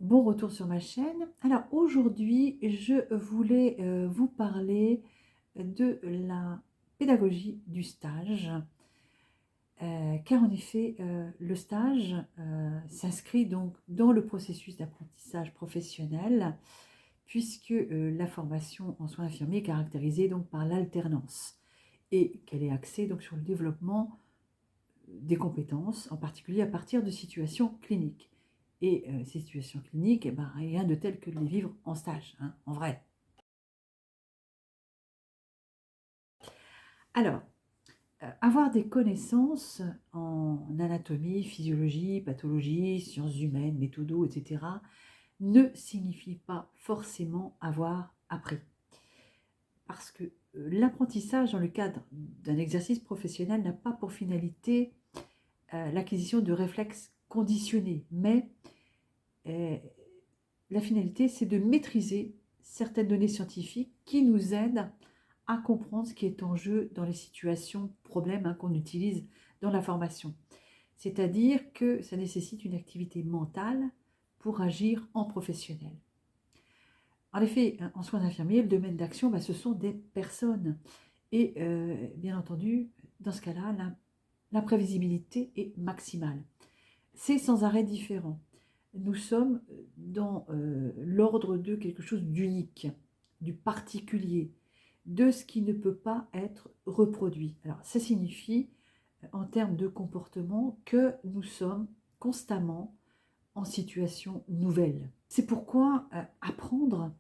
Bon retour sur ma chaîne. Alors aujourd'hui, je voulais vous parler de la pédagogie du stage, car en effet, le stage s'inscrit donc dans le processus d'apprentissage professionnel, puisque la formation en soins infirmiers est caractérisée donc par l'alternance et qu'elle est axée donc sur le développement des compétences, en particulier à partir de situations cliniques. Et ces situations cliniques, eh ben, rien de tel que de les vivre en stage, hein, en vrai. Alors, avoir des connaissances en anatomie, physiologie, pathologie, sciences humaines, méthodo, etc., ne signifie pas forcément avoir appris. Parce que l'apprentissage dans le cadre d'un exercice professionnel n'a pas pour finalité l'acquisition de réflexes conditionnés, mais la finalité, c'est de maîtriser certaines données scientifiques qui nous aident à comprendre ce qui est en jeu dans les situations, problèmes qu'on utilise dans la formation. C'est-à-dire que ça nécessite une activité mentale pour agir en professionnel. En effet, en soins infirmiers, le domaine d'action, ce sont des personnes. Et bien entendu, dans ce cas-là, l'imprévisibilité est maximale. C'est sans arrêt différent. Nous sommes dans l'ordre de quelque chose d'unique, du particulier, de ce qui ne peut pas être reproduit. Alors, ça signifie, en termes de comportement, que nous sommes constamment en situation nouvelle. C'est pourquoi apprendre,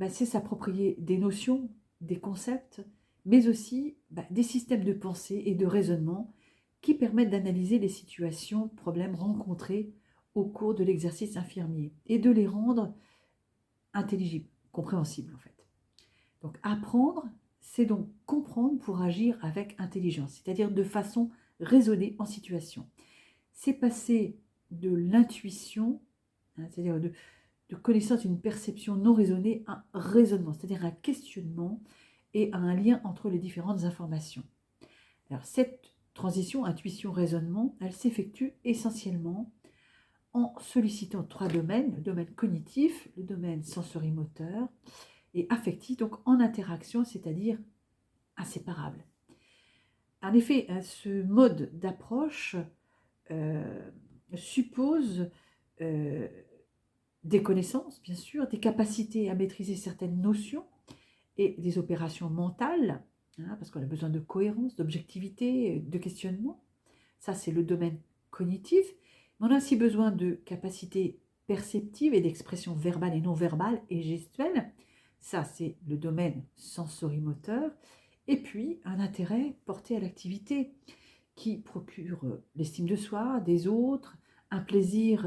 c'est s'approprier des notions, des concepts, mais aussi des systèmes de pensée et de raisonnement qui permettent d'analyser les situations, problèmes rencontrés au cours de l'exercice infirmier et de les rendre intelligibles, compréhensibles en fait. Donc apprendre, c'est donc comprendre pour agir avec intelligence, c'est-à-dire de façon raisonnée en situation. C'est passer de l'intuition, c'est-à-dire de connaissance d'une perception non raisonnée à un raisonnement, c'est-à-dire un questionnement et à un lien entre les différentes informations. Alors cette transition intuition-raisonnement, elle s'effectue essentiellement en sollicitant trois domaines, le domaine cognitif, le domaine sensorimoteur et affectif, donc en interaction, c'est-à-dire inséparable. En effet, ce mode d'approche suppose des connaissances, bien sûr, des capacités à maîtriser certaines notions et des opérations mentales, parce qu'on a besoin de cohérence, d'objectivité, de questionnement. Ça, c'est le domaine cognitif. Mais on a aussi besoin de capacités perceptives et d'expression verbale et non verbale et gestuelle. Ça, c'est le domaine sensorimoteur. Et puis, un intérêt porté à l'activité qui procure l'estime de soi, des autres, un plaisir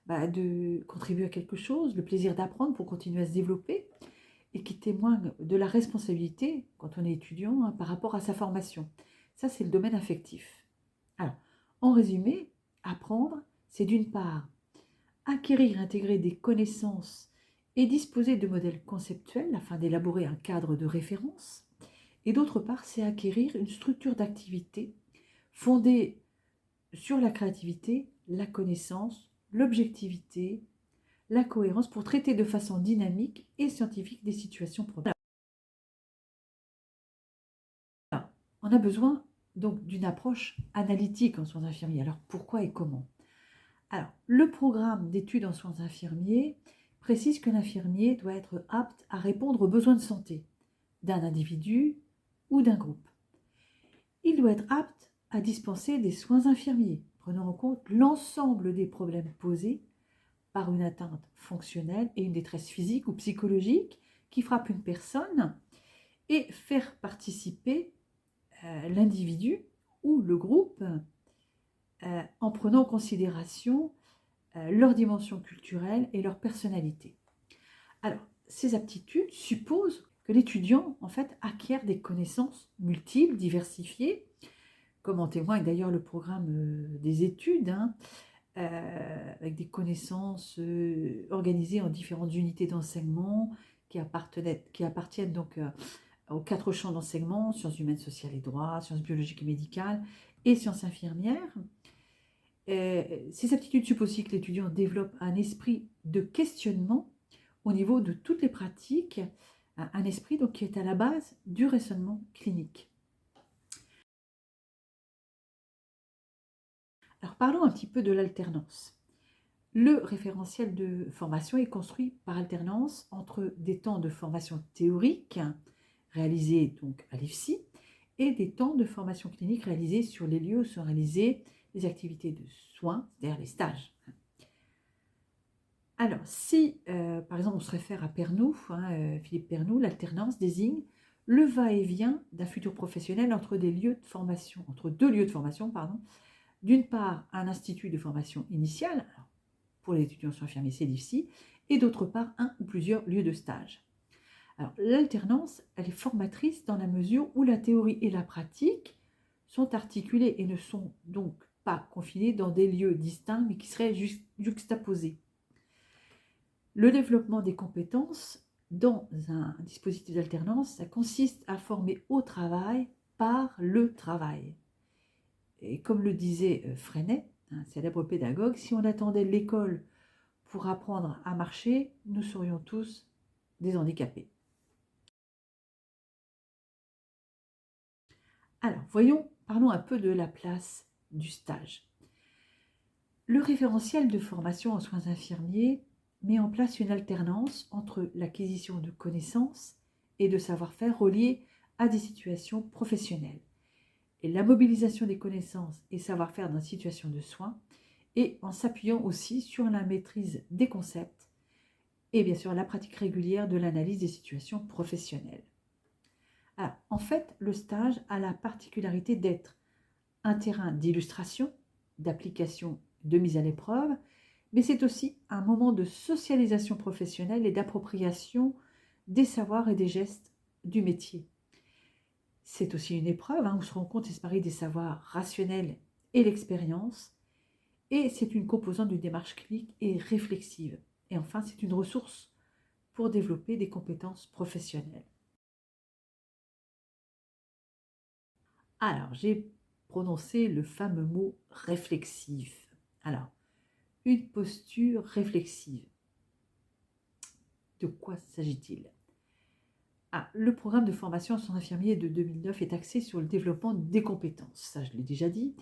de contribuer à quelque chose, le plaisir d'apprendre pour continuer à se développer, et qui témoigne de la responsabilité, quand on est étudiant, par rapport à sa formation. Ça, c'est le domaine affectif. Alors, en résumé, apprendre, c'est d'une part acquérir, intégrer des connaissances et disposer de modèles conceptuels afin d'élaborer un cadre de référence. Et d'autre part, c'est acquérir une structure d'activité fondée sur la créativité, la connaissance, l'objectivité, la cohérence pour traiter de façon dynamique et scientifique des situations problèmes. On a besoin donc d'une approche analytique en soins infirmiers. Alors pourquoi et comment? Alors, le programme d'études en soins infirmiers précise que l'infirmier doit être apte à répondre aux besoins de santé d'un individu ou d'un groupe. Il doit être apte à dispenser des soins infirmiers, prenant en compte l'ensemble des problèmes posés par une atteinte fonctionnelle et une détresse physique ou psychologique qui frappe une personne et faire participer l'individu ou le groupe en prenant en considération leur dimension culturelle et leur personnalité. Alors, ces aptitudes supposent que l'étudiant, en fait, acquiert des connaissances multiples, diversifiées, comme en témoigne d'ailleurs le programme des études, avec des connaissances organisées en différentes unités d'enseignement qui appartiennent donc aux 4 champs d'enseignement, sciences humaines, sociales et droits, sciences biologiques et médicales et sciences infirmières. Ces aptitudes supposent aussi que l'étudiant développe un esprit de questionnement au niveau de toutes les pratiques, un esprit donc qui est à la base du raisonnement clinique. Alors parlons un petit peu de l'alternance. Le référentiel de formation est construit par alternance entre des temps de formation théorique réalisés donc à l'IFSI et des temps de formation clinique réalisés sur les lieux où sont réalisées les activités de soins, c'est-à-dire les stages. Alors, si par exemple on se réfère à Pernoud, Philippe Pernoud, l'alternance désigne le va-et-vient d'un futur professionnel entre deux lieux de formation, d'une part un institut de formation initiale, alors, pour les étudiants soins infirmiers, c'est l'IFSI, et d'autre part un ou plusieurs lieux de stage. Alors, l'alternance, elle est formatrice dans la mesure où la théorie et la pratique sont articulées et ne sont donc pas confinées dans des lieux distincts, mais qui seraient juxtaposés. Le développement des compétences dans un dispositif d'alternance, ça consiste à former au travail par le travail. Et comme le disait Freinet, un célèbre pédagogue, si on attendait l'école pour apprendre à marcher, nous serions tous des handicapés. Alors, parlons un peu de la place du stage. Le référentiel de formation en soins infirmiers met en place une alternance entre l'acquisition de connaissances et de savoir-faire reliés à des situations professionnelles, et la mobilisation des connaissances et savoir-faire dans une situation de soins, et en s'appuyant aussi sur la maîtrise des concepts et bien sûr la pratique régulière de l'analyse des situations professionnelles. Alors, en fait, le stage a la particularité d'être un terrain d'illustration, d'application, de mise à l'épreuve, mais c'est aussi un moment de socialisation professionnelle et d'appropriation des savoirs et des gestes du métier. C'est aussi une épreuve où se rencontrent et se marient des savoirs rationnels et l'expérience, et c'est une composante d'une démarche clinique et réflexive. Et enfin, c'est une ressource pour développer des compétences professionnelles. Alors, j'ai prononcé le fameux mot réflexif. Alors, une posture réflexive. De quoi s'agit-il? Le programme de formation en soins infirmiers de 2009 est axé sur le développement des compétences, ça je l'ai déjà dit,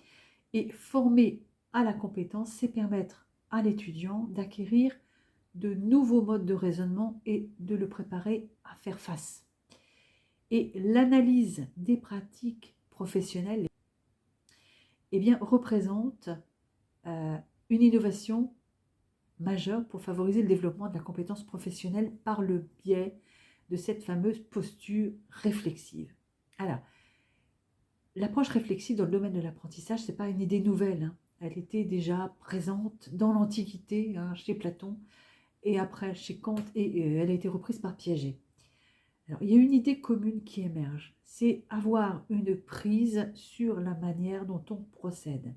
et former à la compétence, c'est permettre à l'étudiant d'acquérir de nouveaux modes de raisonnement et de le préparer à faire face. Et l'analyse des pratiques professionnelles représente une innovation majeure pour favoriser le développement de la compétence professionnelle par le biais de cette fameuse posture réflexive. Alors, l'approche réflexive dans le domaine de l'apprentissage, ce n'est pas une idée nouvelle. Elle était déjà présente dans l'Antiquité, chez Platon, et après chez Kant, et elle a été reprise par Piaget. Alors, il y a une idée commune qui émerge, c'est avoir une prise sur la manière dont on procède.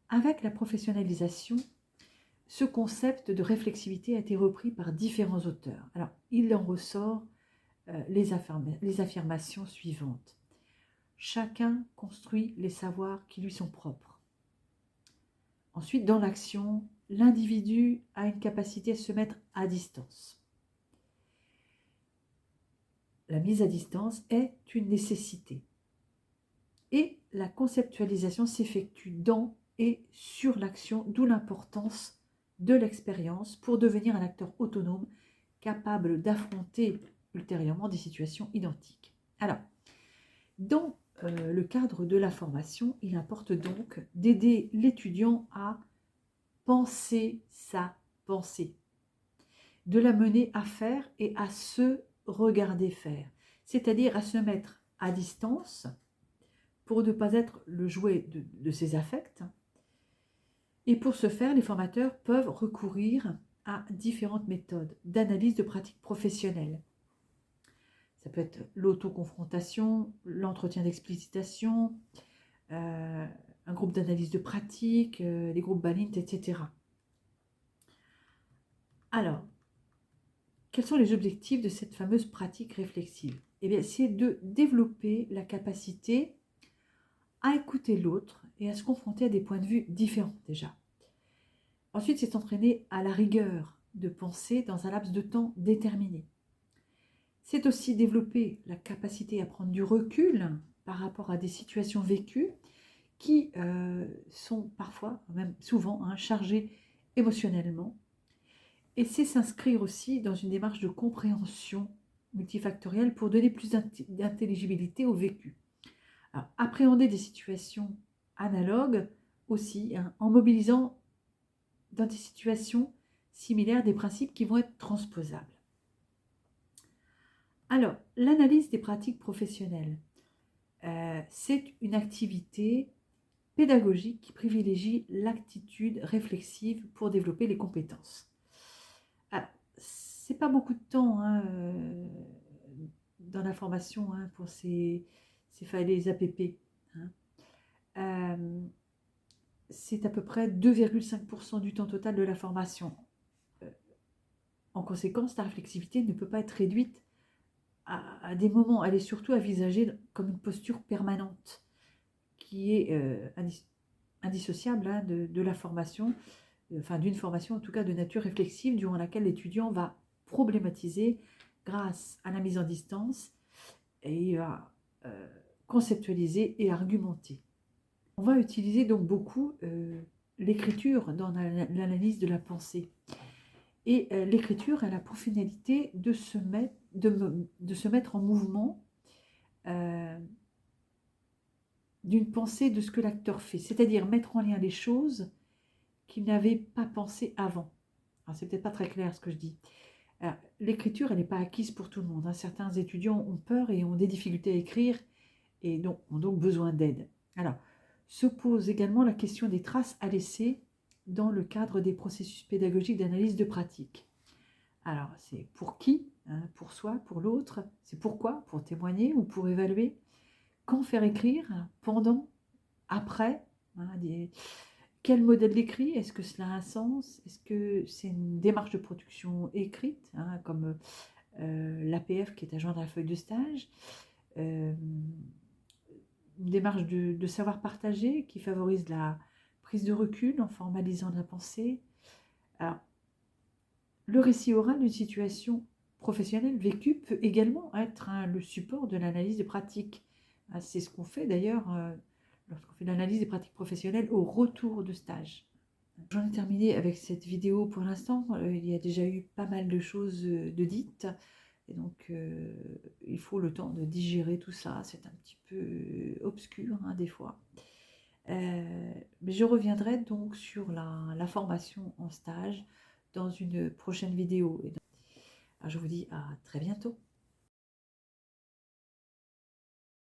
Avec la professionnalisation, ce concept de réflexivité a été repris par différents auteurs. Alors, il en ressort les affirmations suivantes. Chacun construit les savoirs qui lui sont propres. Ensuite, dans l'action, l'individu a une capacité à se mettre à distance. La mise à distance est une nécessité. Et la conceptualisation s'effectue dans et sur l'action, d'où l'importance de l'expérience pour devenir un acteur autonome capable d'affronter ultérieurement des situations identiques. Alors, dans le cadre de la formation, il importe donc d'aider l'étudiant à penser sa pensée, de la mener à faire et à se regarder faire, c'est-à-dire à se mettre à distance pour ne pas être le jouet de ses affects. Et pour ce faire, les formateurs peuvent recourir à différentes méthodes d'analyse de pratiques professionnelles. Ça peut être l'autoconfrontation, l'entretien d'explicitation, un groupe d'analyse de pratiques, des groupes Balint, etc. Alors, quels sont les objectifs de cette fameuse pratique réflexive? Eh bien, c'est de développer la capacité à écouter l'autre et à se confronter à des points de vue différents déjà. Ensuite, c'est s'entraîner à la rigueur de penser dans un laps de temps déterminé. C'est aussi développer la capacité à prendre du recul par rapport à des situations vécues qui sont parfois, même souvent, chargées émotionnellement. Et c'est s'inscrire aussi dans une démarche de compréhension multifactorielle pour donner plus d'intelligibilité au vécu. Alors, appréhender des situations analogues aussi, en mobilisant dans des situations similaires des principes qui vont être transposables. Alors, l'analyse des pratiques professionnelles, c'est une activité pédagogique qui privilégie l'attitude réflexive pour développer les compétences. Alors, c'est pas beaucoup de temps dans la formation pour ces les APP. C'est à peu près 2,5% du temps total de la formation. En conséquence, la réflexivité ne peut pas être réduite à des moments. Elle est surtout envisagée comme une posture permanente qui est indissociable de la formation, enfin d'une formation en tout cas de nature réflexive durant laquelle l'étudiant va problématiser grâce à la mise en distance et va conceptualiser et argumenter. On va utiliser donc beaucoup l'écriture dans l'analyse de la pensée. Et l'écriture, elle a pour finalité de se mettre en mouvement d'une pensée de ce que l'acteur fait, c'est-à-dire mettre en lien les choses qu'il n'avait pas pensé avant. Alors, c'est peut-être pas très clair ce que je dis. L'écriture, elle n'est pas acquise pour tout le monde. Certains étudiants ont peur et ont des difficultés à écrire et donc, ont donc besoin d'aide. Alors, se pose également la question des traces à laisser dans le cadre des processus pédagogiques d'analyse de pratique. Alors, c'est pour qui? Pour soi, pour l'autre? C'est pourquoi? Pour témoigner ou pour évaluer? Quand faire écrire? Pendant? Après? Quel modèle d'écrit? Est-ce que cela a un sens? Est-ce que c'est une démarche de production écrite, comme l'APF qui est à joindre à la feuille de stage? Une démarche de savoir partager qui favorise la prise de recul en formalisant la pensée. Alors, le récit oral d'une situation professionnelle vécue peut également être le support de l'analyse des pratiques. C'est ce qu'on fait d'ailleurs lorsqu'on fait l'analyse des pratiques professionnelles au retour de stage. J'en ai terminé avec cette vidéo pour l'instant. Il y a déjà eu pas mal de choses de dites. Et donc, il faut le temps de digérer tout ça. C'est un petit peu obscur des fois. Mais je reviendrai donc sur la formation en stage dans une prochaine vidéo. Alors, je vous dis à très bientôt.